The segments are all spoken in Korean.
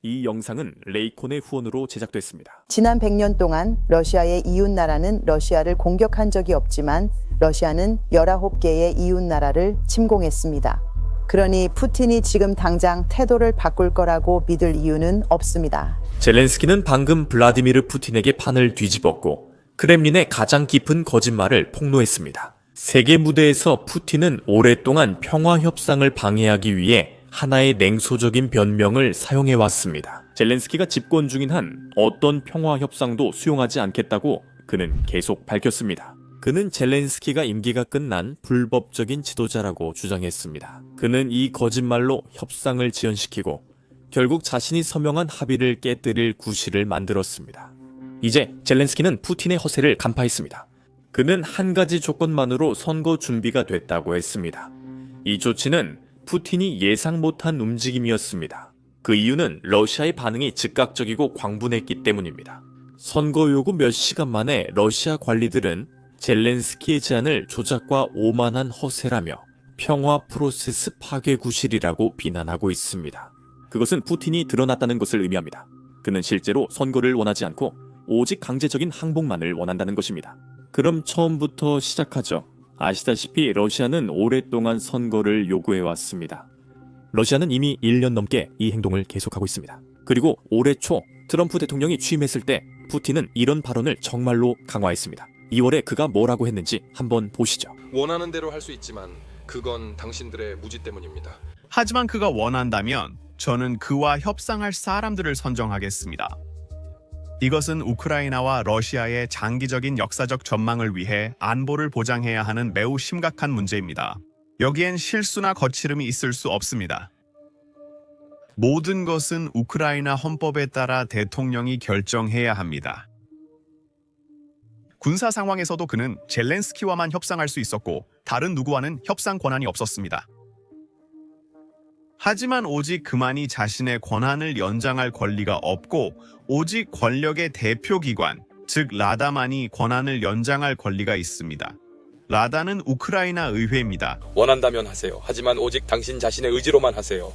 이 영상은 레이콘의 후원으로 제작됐습니다. 지난 100년 동안 러시아의 이웃나라는 러시아를 공격한 적이 없지만 러시아는 19개의 이웃나라를 침공했습니다. 그러니 푸틴이 지금 당장 태도를 바꿀 거라고 믿을 이유는 없습니다. 젤렌스키는 방금 블라디미르 푸틴에게 판을 뒤집었고 크렘린의 가장 깊은 거짓말을 폭로했습니다. 세계 무대에서 푸틴은 오랫동안 평화 협상을 방해하기 위해 하나의 냉소적인 변명을 사용해왔습니다. 젤렌스키가 집권 중인 한 어떤 평화 협상도 수용하지 않겠다고 그는 계속 밝혔습니다. 그는 젤렌스키가 임기가 끝난 불법적인 지도자라고 주장했습니다. 그는 이 거짓말로 협상을 지연시키고 결국 자신이 서명한 합의를 깨뜨릴 구실을 만들었습니다. 이제 젤렌스키는 푸틴의 허세를 간파했습니다. 그는 한 가지 조건만으로 선거 준비가 됐다고 했습니다. 이 조치는 푸틴이 예상 못한 움직임이었습니다. 그 이유는 러시아의 반응이 즉각적이고 광분했기 때문입니다. 선거 요구 몇 시간 만에 러시아 관리들은 젤렌스키의 제안을 조작과 오만한 허세라며 평화 프로세스 파괴 구실이라고 비난하고 있습니다. 그것은 푸틴이 드러났다는 것을 의미합니다. 그는 실제로 선거를 원하지 않고 오직 강제적인 항복만을 원한다는 것입니다. 그럼 처음부터 시작하죠. 아시다시피 러시아는 오랫동안 선거를 요구해왔습니다. 러시아는 이미 1년 넘게 이 행동을 계속하고 있습니다. 그리고 올해 초 트럼프 대통령이 취임했을 때 푸틴은 이런 발언을 정말로 강화했습니다. 2월에 그가 뭐라고 했는지 한번 보시죠. 원하는 대로 할 수 있지만 그건 당신들의 무지 때문입니다. 하지만 그가 원한다면 저는 그와 협상할 사람들을 선정하겠습니다. 이것은 우크라이나와 러시아의 장기적인 역사적 전망을 위해 안보를 보장해야 하는 매우 심각한 문제입니다. 여기엔 실수나 거칠음이 있을 수 없습니다. 모든 것은 우크라이나 헌법에 따라 대통령이 결정해야 합니다. 군사 상황에서도 그는 젤렌스키와만 협상할 수 있었고 다른 누구와는 협상 권한이 없었습니다. 하지만 오직 그만이 자신의 권한을 연장할 권리가 없고 오직 권력의 대표기관, 즉 라다만이 권한을 연장할 권리가 있습니다. 라다는 우크라이나 의회입니다. 원한다면 하세요. 하지만 오직 당신 자신의 의지로만 하세요.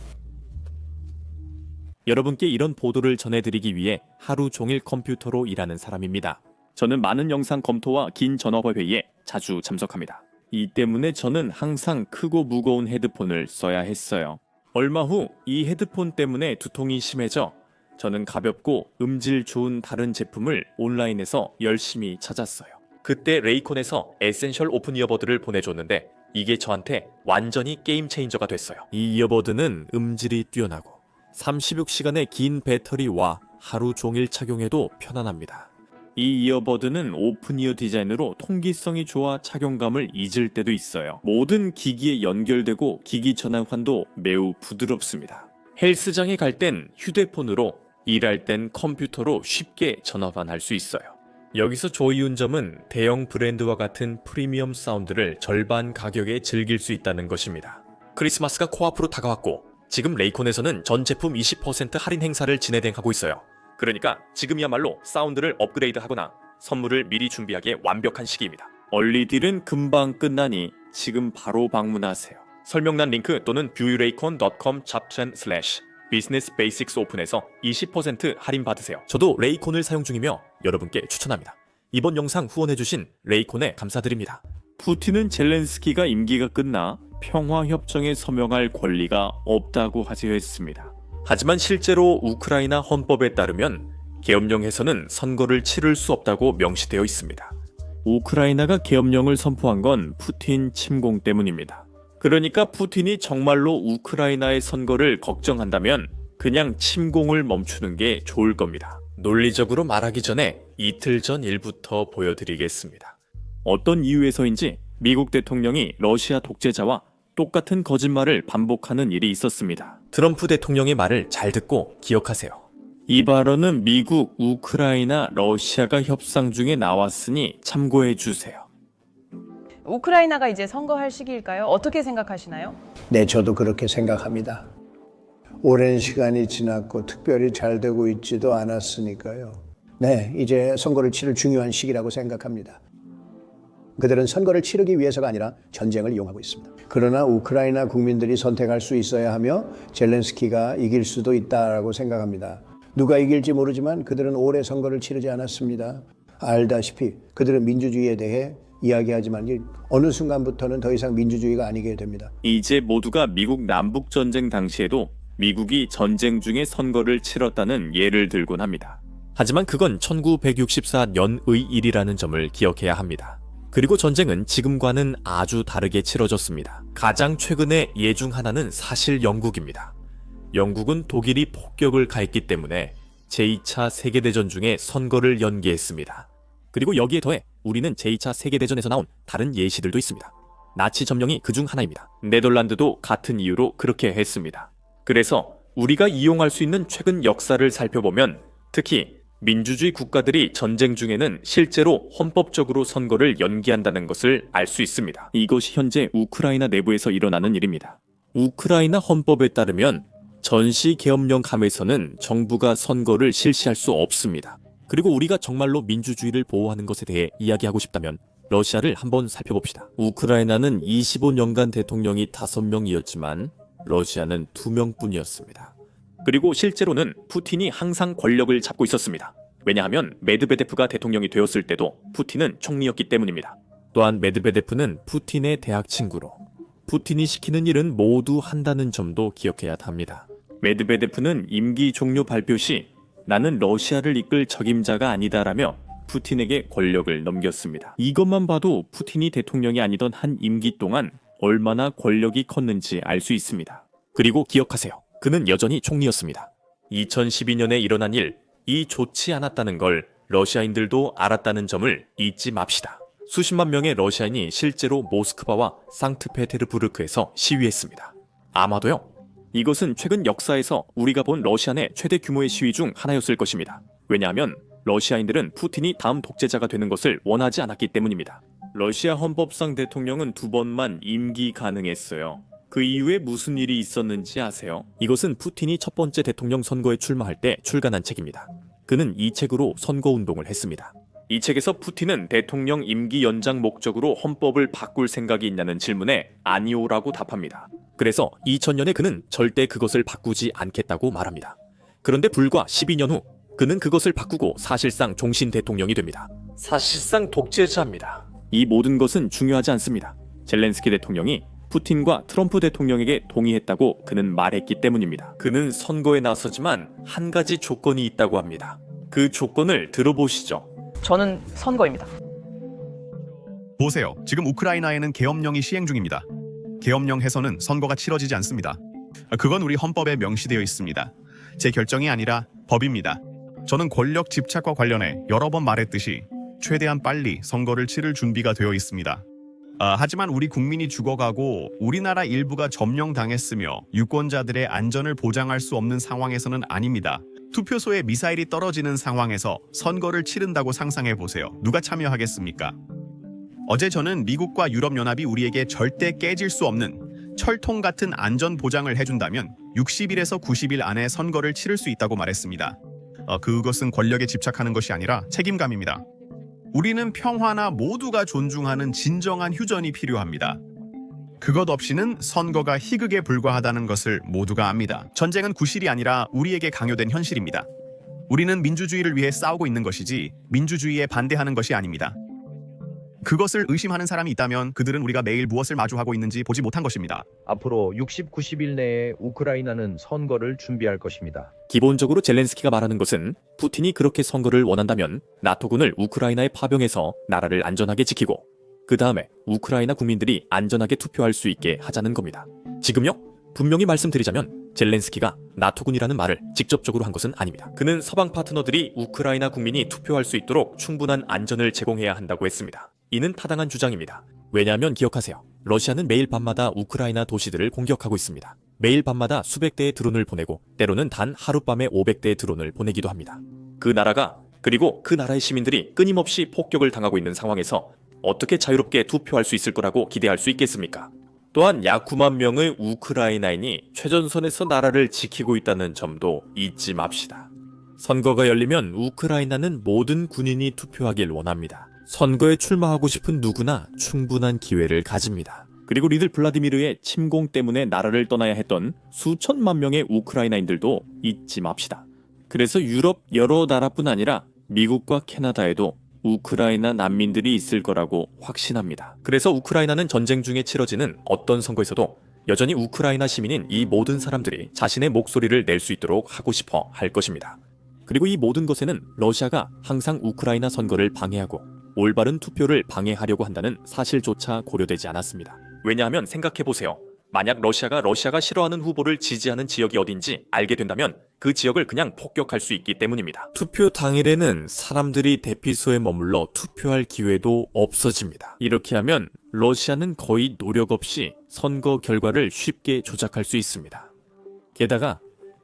여러분께 이런 보도를 전해드리기 위해 하루 종일 컴퓨터로 일하는 사람입니다. 저는 많은 영상 검토와 긴 전화화 회의에 자주 참석합니다. 이 때문에 저는 항상 크고 무거운 헤드폰을 써야 했어요. 얼마 후 이 헤드폰 때문에 두통이 심해져 저는 가볍고 음질 좋은 다른 제품을 온라인에서 열심히 찾았어요. 그때 레이콘에서 에센셜 오픈 이어버드를 보내줬는데 이게 저한테 완전히 게임 체인저가 됐어요. 이 이어버드는 음질이 뛰어나고 36시간의 긴 배터리와 하루 종일 착용해도 편안합니다. 이 이어버드는 오픈이어 디자인으로 통기성이 좋아 착용감을 잊을 때도 있어요. 모든 기기에 연결되고 기기 전환환도 매우 부드럽습니다. 헬스장에 갈 땐 휴대폰으로, 일할 땐 컴퓨터로 쉽게 전환할 수 있어요. 여기서 좋은 점은 대형 브랜드와 같은 프리미엄 사운드를 절반 가격에 즐길 수 있다는 것입니다. 크리스마스가 코앞으로 다가왔고 지금 레이콘에서는 전 제품 20% 할인 행사를 진행하고 있어요. 그러니까 지금이야말로 사운드를 업그레이드하거나 선물을 미리 준비하기에 완벽한 시기입니다. 얼리딜은 금방 끝나니 지금 바로 방문하세요. 설명란 링크 또는 viewraycon.com/businessbasicsopen에서 20% 할인 받으세요. 저도 레이콘을 사용 중이며 여러분께 추천합니다. 이번 영상 후원해주신 레이콘에 감사드립니다. 푸틴은 젤렌스키가 임기가 끝나 평화협정에 서명할 권리가 없다고 하제했습니다. 하지만 실제로 우크라이나 헌법에 따르면 계엄령에서는 선거를 치를 수 없다고 명시되어 있습니다. 우크라이나가 계엄령을 선포한 건 푸틴 침공 때문입니다. 그러니까 푸틴이 정말로 우크라이나의 선거를 걱정한다면 그냥 침공을 멈추는 게 좋을 겁니다. 논리적으로 말하기 전에 이틀 전 일부터 보여드리겠습니다. 어떤 이유에서인지 미국 대통령이 러시아 독재자와 똑같은 거짓말을 반복하는 일이 있었습니다. 트럼프 대통령의 말을 잘 듣고 기억하세요. 이 발언은 미국, 우크라이나, 러시아가 협상 중에 나왔으니 참고해 주세요. 우크라이나가 이제 선거할 시기일까요? 어떻게 생각하시나요? 네, 저도 그렇게 생각합니다. 오랜 시간이 지났고 특별히 잘 되고 있지도 않았으니까요. 네, 이제 선거를 치를 중요한 시기라고 생각합니다. 그들은 선거를 치르기 위해서가 아니라 전쟁을 이용하고 있습니다. 그러나 우크라이나 국민들이 선택할 수 있어야 하며 젤렌스키가 이길 수도 있다라고 생각합니다. 누가 이길지 모르지만 그들은 오래 선거를 치르지 않았습니다. 알다시피 그들은 민주주의에 대해 이야기하지만 어느 순간부터는 더 이상 민주주의가 아니게 됩니다. 이제 모두가 미국 남북전쟁 당시에도 미국이 전쟁 중에 선거를 치렀다는 예를 들곤 합니다. 하지만 그건 1964년의 일이라는 점을 기억해야 합니다. 그리고 전쟁은 지금과는 아주 다르게 치러졌습니다. 가장 최근의 예 중 하나는 사실 영국입니다. 영국은 독일이 폭격을 가했기 때문에 제2차 세계대전 중에 선거를 연기했습니다. 그리고 여기에 더해 우리는 제2차 세계대전에서 나온 다른 예시들도 있습니다. 나치 점령이 그 중 하나입니다. 네덜란드도 같은 이유로 그렇게 했습니다. 그래서 우리가 이용할 수 있는 최근 역사를 살펴보면 특히 민주주의 국가들이 전쟁 중에는 실제로 헌법적으로 선거를 연기한다는 것을 알 수 있습니다. 이것이 현재 우크라이나 내부에서 일어나는 일입니다. 우크라이나 헌법에 따르면 전시계엄령함에서는 정부가 선거를 실시할 수 없습니다. 그리고 우리가 정말로 민주주의를 보호하는 것에 대해 이야기하고 싶다면 러시아를 한번 살펴봅시다. 우크라이나는 25년간 대통령이 5명이었지만 러시아는 2명뿐이었습니다. 그리고 실제로는 푸틴이 항상 권력을 잡고 있었습니다. 왜냐하면 메드베데프가 대통령이 되었을 때도 푸틴은 총리였기 때문입니다. 또한 메드베데프는 푸틴의 대학 친구로 푸틴이 시키는 일은 모두 한다는 점도 기억해야 합니다. 메드베데프는 임기 종료 발표 시 나는 러시아를 이끌 적임자가 아니다라며 푸틴에게 권력을 넘겼습니다. 이것만 봐도 푸틴이 대통령이 아니던 한 임기 동안 얼마나 권력이 컸는지 알 수 있습니다. 그리고 기억하세요. 그는 여전히 총리였습니다. 2012년에 일어난 이 좋지 않았다는 걸 러시아인들도 알았다는 점을 잊지 맙시다. 수십만 명의 러시아인이 실제로 모스크바와 상트페테르부르크에서 시위했습니다. 아마도요. 이것은 최근 역사에서 우리가 본 러시아 내 최대 규모의 시위 중 하나였을 것입니다. 왜냐하면 러시아인들은 푸틴이 다음 독재자가 되는 것을 원하지 않았기 때문입니다. 러시아 헌법상 대통령은 2번만 임기 가능했어요. 그 이후에 무슨 일이 있었는지 아세요? 이것은 푸틴이 첫 번째 대통령 선거에 출마할 때 출간한 책입니다. 그는 이 책으로 선거운동을 했습니다. 이 책에서 푸틴은 대통령 임기 연장 목적으로 헌법을 바꿀 생각이 있냐는 질문에 아니오라고 답합니다. 그래서 2000년에 그는 절대 그것을 바꾸지 않겠다고 말합니다. 그런데 불과 12년 후 그는 그것을 바꾸고 사실상 종신 대통령이 됩니다. 사실상 독재자입니다. 이 모든 것은 중요하지 않습니다. 젤렌스키 대통령이 푸틴과 트럼프 대통령에게 동의했다고 그는 말했기 때문입니다. 그는 선거에 나서지만 한 가지 조건이 있다고 합니다. 그 조건을 들어보시죠. 저는 선거입니다. 보세요. 지금 우크라이나에는 계엄령이 시행 중입니다. 계엄령 해서는 선거가 치러지지 않습니다. 그건 우리 헌법에 명시되어 있습니다. 제 결정이 아니라 법입니다. 저는 권력 집착과 관련해 여러 번 말했듯이 최대한 빨리 선거를 치를 준비가 되어 있습니다. 하지만 우리 국민이 죽어가고 우리나라 일부가 점령당했으며 유권자들의 안전을 보장할 수 없는 상황에서는 아닙니다. 투표소에 미사일이 떨어지는 상황에서 선거를 치른다고 상상해 보세요. 누가 참여하겠습니까? 어제 저는 미국과 유럽연합이 우리에게 절대 깨질 수 없는 철통 같은 안전 보장을 해준다면 60일에서 90일 안에 선거를 치를 수 있다고 말했습니다. 그것은 권력에 집착하는 것이 아니라 책임감입니다. 우리는 평화나 모두가 존중하는 진정한 휴전이 필요합니다. 그것 없이는 선거가 희극에 불과하다는 것을 모두가 압니다. 전쟁은 구실이 아니라 우리에게 강요된 현실입니다. 우리는 민주주의를 위해 싸우고 있는 것이지 민주주의에 반대하는 것이 아닙니다. 그것을 의심하는 사람이 있다면 그들은 우리가 매일 무엇을 마주하고 있는지 보지 못한 것입니다. 앞으로 60, 90일 내에 우크라이나는 선거를 준비할 것입니다. 기본적으로 젤렌스키가 말하는 것은 푸틴이 그렇게 선거를 원한다면 나토군을 우크라이나에 파병해서 나라를 안전하게 지키고 그 다음에 우크라이나 국민들이 안전하게 투표할 수 있게 하자는 겁니다. 지금요? 분명히 말씀드리자면 젤렌스키가 나토군이라는 말을 직접적으로 한 것은 아닙니다. 그는 서방 파트너들이 우크라이나 국민이 투표할 수 있도록 충분한 안전을 제공해야 한다고 했습니다. 이는 타당한 주장입니다. 왜냐하면 기억하세요. 러시아는 매일 밤마다 우크라이나 도시들을 공격하고 있습니다. 매일 밤마다 수백 대의 드론을 보내고 때로는 단 하룻밤에 500대의 드론을 보내기도 합니다. 그 나라가 그리고 그 나라의 시민들이 끊임없이 폭격을 당하고 있는 상황에서 어떻게 자유롭게 투표할 수 있을 거라고 기대할 수 있겠습니까? 또한 약 9만 명의 우크라이나인이 최전선에서 나라를 지키고 있다는 점도 잊지 맙시다. 선거가 열리면 우크라이나는 모든 군인이 투표하길 원합니다. 선거에 출마하고 싶은 누구나 충분한 기회를 가집니다. 그리고 리들 블라디미르의 침공 때문에 나라를 떠나야 했던 수천만 명의 우크라이나인들도 잊지 맙시다. 그래서 유럽 여러 나라뿐 아니라 미국과 캐나다에도 우크라이나 난민들이 있을 거라고 확신합니다. 그래서 우크라이나는 전쟁 중에 치러지는 어떤 선거에서도 여전히 우크라이나 시민인 이 모든 사람들이 자신의 목소리를 낼 수 있도록 하고 싶어 할 것입니다. 그리고 이 모든 것에는 러시아가 항상 우크라이나 선거를 방해하고 올바른 투표를 방해하려고 한다는 사실조차 고려되지 않았습니다. 왜냐하면 생각해보세요. 만약 러시아가 싫어하는 후보를 지지하는 지역이 어딘지 알게 된다면 그 지역을 그냥 폭격할 수 있기 때문입니다. 투표 당일에는 사람들이 대피소에 머물러 투표할 기회도 없어집니다. 이렇게 하면 러시아는 거의 노력 없이 선거 결과를 쉽게 조작할 수 있습니다. 게다가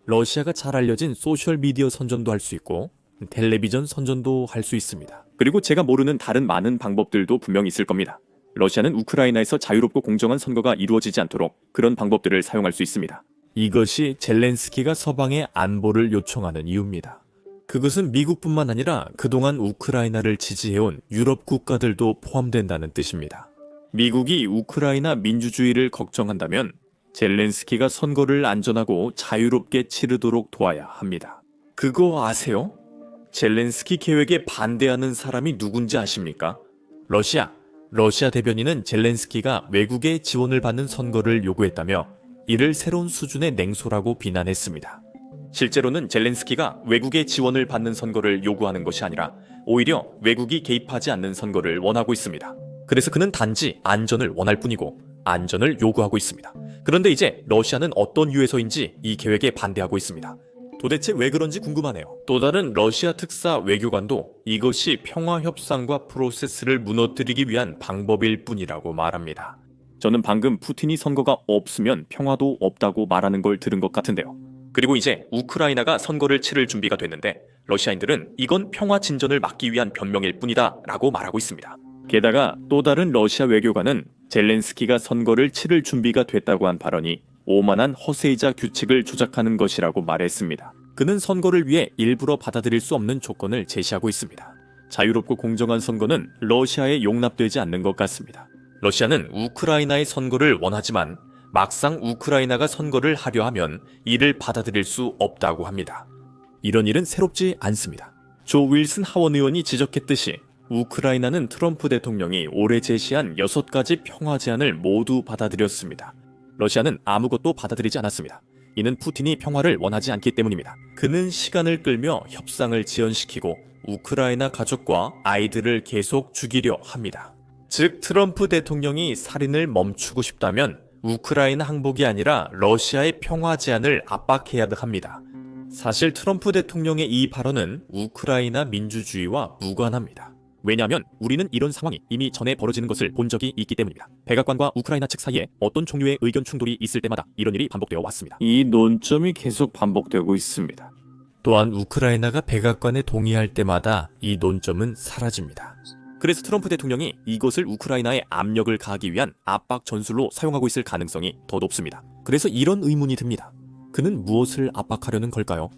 러시아가 잘 알려진 소셜미디어 선전도 할 수 있고 텔레비전 선전도 할 수 있습니다. 그리고 제가 모르는 다른 많은 방법들도 분명 있을 겁니다. 러시아는 우크라이나에서 자유롭고 공정한 선거가 이루어지지 않도록 그런 방법들을 사용할 수 있습니다. 이것이 젤렌스키가 서방의 안보를 요청하는 이유입니다. 그것은 미국뿐만 아니라 그동안 우크라이나를 지지해온 유럽 국가들도 포함된다는 뜻입니다. 미국이 우크라이나 민주주의를 걱정한다면 젤렌스키가 선거를 안전하고 자유롭게 치르도록 도와야 합니다. 그거 아세요? 젤렌스키 계획에 반대하는 사람이 누군지 아십니까? 러시아 대변인은 젤렌스키가 외국의 지원을 받는 선거를 요구했다며 이를 새로운 수준의 냉소라고 비난했습니다. 실제로는 젤렌스키가 외국의 지원을 받는 선거를 요구하는 것이 아니라 오히려 외국이 개입하지 않는 선거를 원하고 있습니다. 그래서 그는 단지 안전을 원할 뿐이고 안전을 요구하고 있습니다. 그런데 이제 러시아는 어떤 이유에서인지 이 계획에 반대하고 있습니다. 도대체 왜 그런지 궁금하네요. 또 다른 러시아 특사 외교관도 이것이 평화협상과 프로세스를 무너뜨리기 위한 방법일 뿐이라고 말합니다. 저는 방금 푸틴이 선거가 없으면 평화도 없다고 말하는 걸 들은 것 같은데요. 그리고 이제 우크라이나가 선거를 치를 준비가 됐는데 러시아인들은 이건 평화 진전을 막기 위한 변명일 뿐이다 라고 말하고 있습니다. 게다가 또 다른 러시아 외교관은 젤렌스키가 선거를 치를 준비가 됐다고 한 발언이 오만한 허세이자 규칙을 조작하는 것이라고 말했습니다. 그는 선거를 위해 일부러 받아들일 수 없는 조건을 제시하고 있습니다. 자유롭고 공정한 선거는 러시아에 용납되지 않는 것 같습니다. 러시아는 우크라이나의 선거를 원하지만 막상 우크라이나가 선거를 하려 하면 이를 받아들일 수 없다고 합니다. 이런 일은 새롭지 않습니다. 조 윌슨 하원 의원이 지적했듯이 우크라이나는 트럼프 대통령이 올해 제시한 6가지 평화 제안을 모두 받아들였습니다. 러시아는 아무것도 받아들이지 않았습니다. 이는 푸틴이 평화를 원하지 않기 때문입니다. 그는 시간을 끌며 협상을 지연시키고 우크라이나 가족과 아이들을 계속 죽이려 합니다. 즉 트럼프 대통령이 살인을 멈추고 싶다면 우크라이나 항복이 아니라 러시아의 평화 제안을 압박해야 합니다. 사실 트럼프 대통령의 이 발언은 우크라이나 민주주의와 무관합니다. 왜냐하면 우리는 이런 상황이 이미 전에 벌어지는 것을 본 적이 있기 때문입니다. 백악관과 우크라이나 측 사이에 어떤 종류의 의견 충돌이 있을 때마다 이런 일이 반복되어 왔습니다. 이 논점이 계속 반복되고 있습니다. 또한 우크라이나가 백악관에 동의할 때마다 이 논점은 사라집니다. 그래서 트럼프 대통령이 이것을 우크라이나에 압력을 가하기 위한 압박 전술로 사용하고 있을 가능성이 더 높습니다. 그래서 이런 의문이 듭니다. 그는 무엇을 압박하려는 걸까요?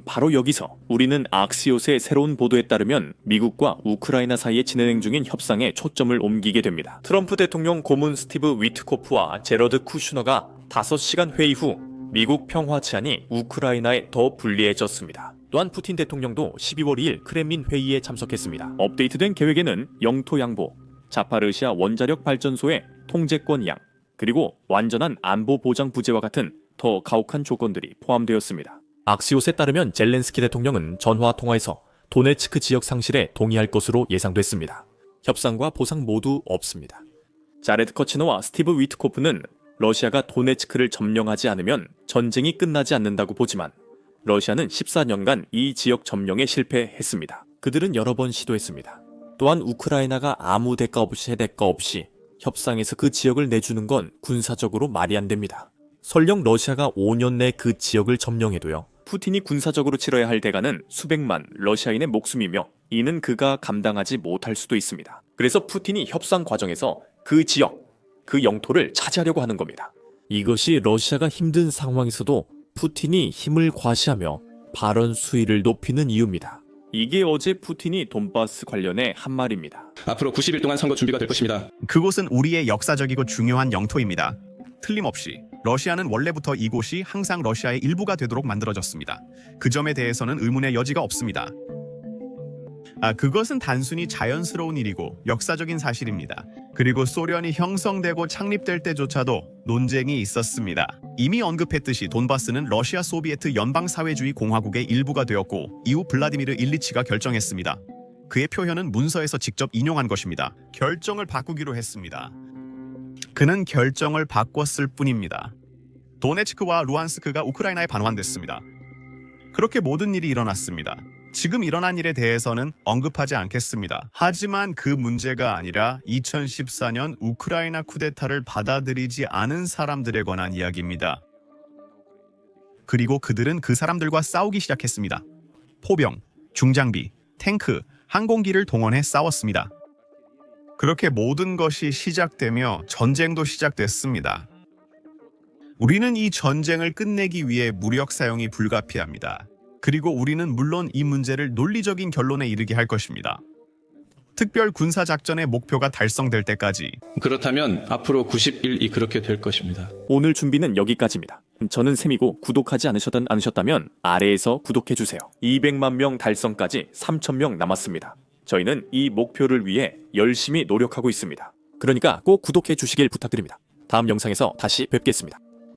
바로 여기서 우리는 악시옷의 새로운 보도에 따르면 미국과 우크라이나 사이에 진행 중인 협상에 초점을 옮기게 됩니다. 트럼프 대통령 고문 스티브 위트코프와 제러드 쿠슈너가 5시간 회의 후 미국 평화 제안이 우크라이나에 더 불리해졌습니다. 또한 푸틴 대통령도 12월 2일 크렘린 회의에 참석했습니다. 업데이트된 계획에는 영토 양보, 자파르시아 원자력 발전소의 통제권 이양, 그리고 완전한 안보 보장 부재와 같은 더 가혹한 조건들이 포함되었습니다. 악시옷에 따르면 젤렌스키 대통령은 전화 통화에서 도네츠크 지역 상실에 동의할 것으로 예상됐습니다. 협상과 보상 모두 없습니다. 자레드 커치너와 스티브 위트코프는 러시아가 도네츠크를 점령하지 않으면 전쟁이 끝나지 않는다고 보지만 러시아는 14년간 이 지역 점령에 실패했습니다. 그들은 여러 번 시도했습니다. 또한 우크라이나가 아무 대가 없이 협상에서 그 지역을 내주는 건 군사적으로 말이 안 됩니다. 설령 러시아가 5년 내 그 지역을 점령해도요. 푸틴이 군사적으로 치러야 할 대가는 수백만 러시아인의 목숨이며 이는 그가 감당하지 못할 수도 있습니다. 그래서 푸틴이 협상 과정에서 그 지역, 그 영토를 차지하려고 하는 겁니다. 이것이 러시아가 힘든 상황에서도 푸틴이 힘을 과시하며 발언 수위를 높이는 이유입니다. 이게 어제 푸틴이 돈바스 관련해 한 말입니다. 앞으로 90일 동안 선거 준비가 될 것입니다. 그곳은 우리의 역사적이고 중요한 영토입니다. 틀림없이 러시아는 원래부터 이곳이 항상 러시아의 일부가 되도록 만들어졌습니다. 그 점에 대해서는 의문의 여지가 없습니다. 그것은 단순히 자연스러운 일이고 역사적인 사실입니다. 그리고 소련이 형성되고 창립될 때조차도 논쟁이 있었습니다. 이미 언급했듯이 돈바스는 러시아 소비에트 연방사회주의 공화국의 일부가 되었고 이후 블라디미르 일리치가 결정했습니다. 그의 표현은 문서에서 직접 인용한 것입니다. 결정을 바꾸기로 했습니다. 그는 결정을 바꿨을 뿐입니다. 도네츠크와 루안스크가 우크라이나에 반환됐습니다. 그렇게 모든 일이 일어났습니다. 지금 일어난 일에 대해서는 언급하지 않겠습니다. 하지만 그 문제가 아니라 2014년 우크라이나 쿠데타를 받아들이지 않은 사람들에 관한 이야기입니다. 그리고 그들은 그 사람들과 싸우기 시작했습니다. 포병, 중장비, 탱크, 항공기를 동원해 싸웠습니다. 그렇게 모든 것이 시작되며 전쟁도 시작됐습니다. 우리는 이 전쟁을 끝내기 위해 무력 사용이 불가피합니다. 그리고 우리는 물론 이 문제를 논리적인 결론에 이르게 할 것입니다. 특별 군사작전의 목표가 달성될 때까지. 그렇다면 앞으로 90일이 그렇게 될 것입니다. 오늘 준비는 여기까지입니다. 저는 셈이고 구독하지 않으셨다면 아래에서 구독해주세요. 200만 명 달성까지 3,000명 남았습니다. 저희는 이 목표를 위해 열심히 노력하고 있습니다. 그러니까 꼭 구독해 주시길 부탁드립니다. 다음 영상에서 다시 뵙겠습니다.